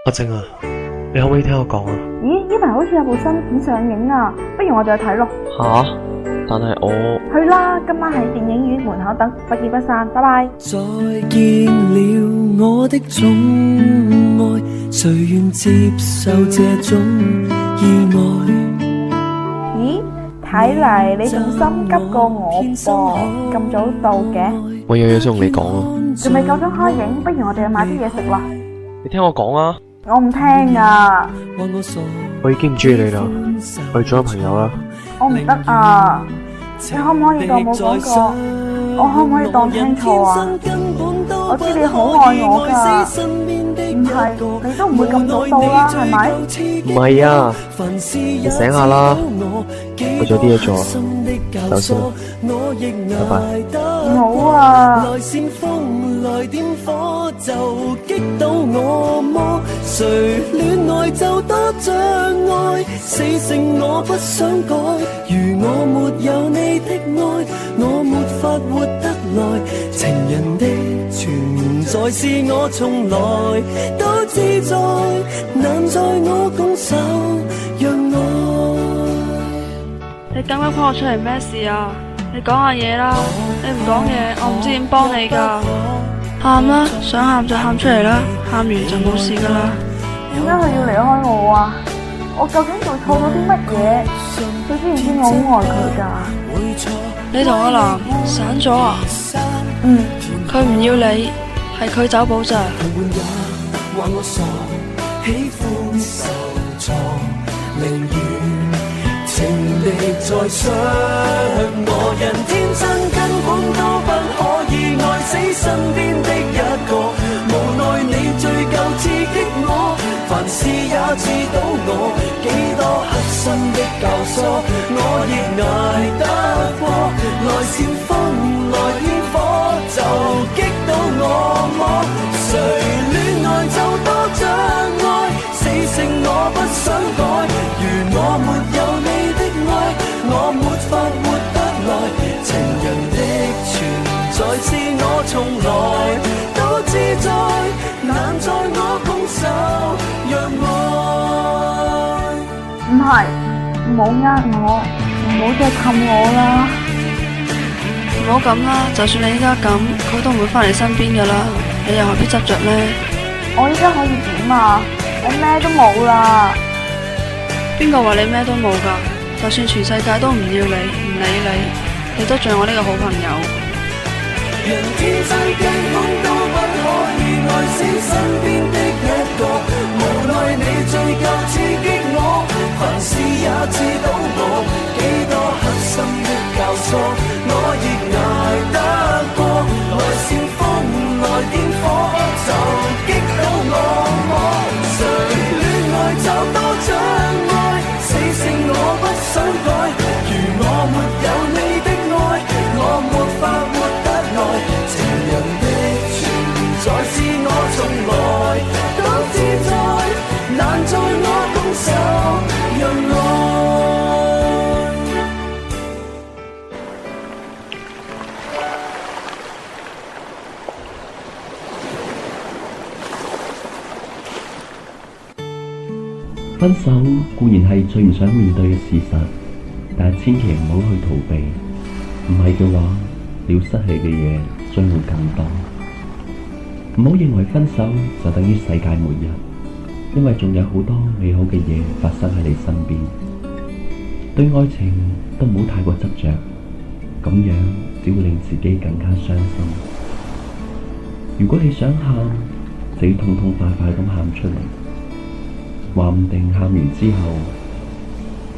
阿靜啊，你可唔可以聽我講啊？咦，呢排好似有部新片上映啊，不如我哋去睇咯。吓？但係我去啦，今晚喺電影院門口等，不見不散，拜拜。再見了我的寵愛，誰願接受這種意外？咦，睇嚟你仲心急過我噃，咁早到嘅？我有嘢想同你講啊。仲未夠鐘開影，不如我哋去買啲嘢食啦。你聽我講啊。我唔聽啊。我已經唔中意你啦，我哋做咗朋友啦。我唔得啊，你可唔可以當冇講過？我可唔可以當聽錯啊？我知你好愛我㗎，唔係你都唔會咁早到啦，係咪？唔係啊，你醒下啦，我仲有啲嘢做啊，走先啦，拜拜。唔好啊！來煽風來點火就擊倒我麼？誰戀愛就多障礙，死性我不想改。如我沒有你的愛，我沒法活得來。情人的存在是我從來都自在，難在我拱手讓愛。你咁樣拖我出嚟咩事啊？你講下嘢啦，你唔講嘢，我唔知點幫你噶。喊啦，想喊就喊出嚟啦，喊完就冇事噶啦。點解佢要離開我啊？我究竟做錯咗啲乜嘢？佢知唔知我好愛佢噶？你同阿男散咗啊？嗯。佢唔要你，係佢走寶咋？情力在相和人，天生根本都不可以愛死身邊的一個。無奈你最夠刺激我，凡事也知道我，幾多黑心的教唆，我亦捱得過。來煽風來點火，就擊倒我麼？誰戀愛就多障礙，死性我不想改。如我沒有你，我沒法活得來，情人的存在是我從來都自在，難在我拱手讓愛。唔係，唔好呃我，唔好再氹我啦。唔好咁啦，就算你依家咁，佢都唔會返嚟身邊噶啦，你又何必執着呢？我依家可以點啊？我咩都冇啦。邊個話你咩都冇噶？就算全世界都唔要你，唔理你，你都仲有我呢個好朋友。人天生根本都不可以愛死身邊的一個，無奈你最夠刺激我，凡事也知道我，幾多黑心的教唆，我亦捱得過。來煽風來點火，就擊倒我麼？誰戀愛就多障礙，死性我不想改。如我沒有你的愛，我沒法活得來。情人的存在是我從來都自在，難在我拱手讓愛。分手固然係最唔想面對嘅事實，但係千祈唔好去逃避，唔係嘅話，你要失去嘅嘢將會更多。唔好認為分手就等於世界末日，因為仲有好多美好嘅嘢發生喺你身邊。對愛情都唔好太過執着，咁樣只會令自己更加傷心。如果你想喊，就要痛痛快快咁喊出嚟。話唔定喊完之後，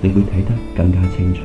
你會睇得更加清楚。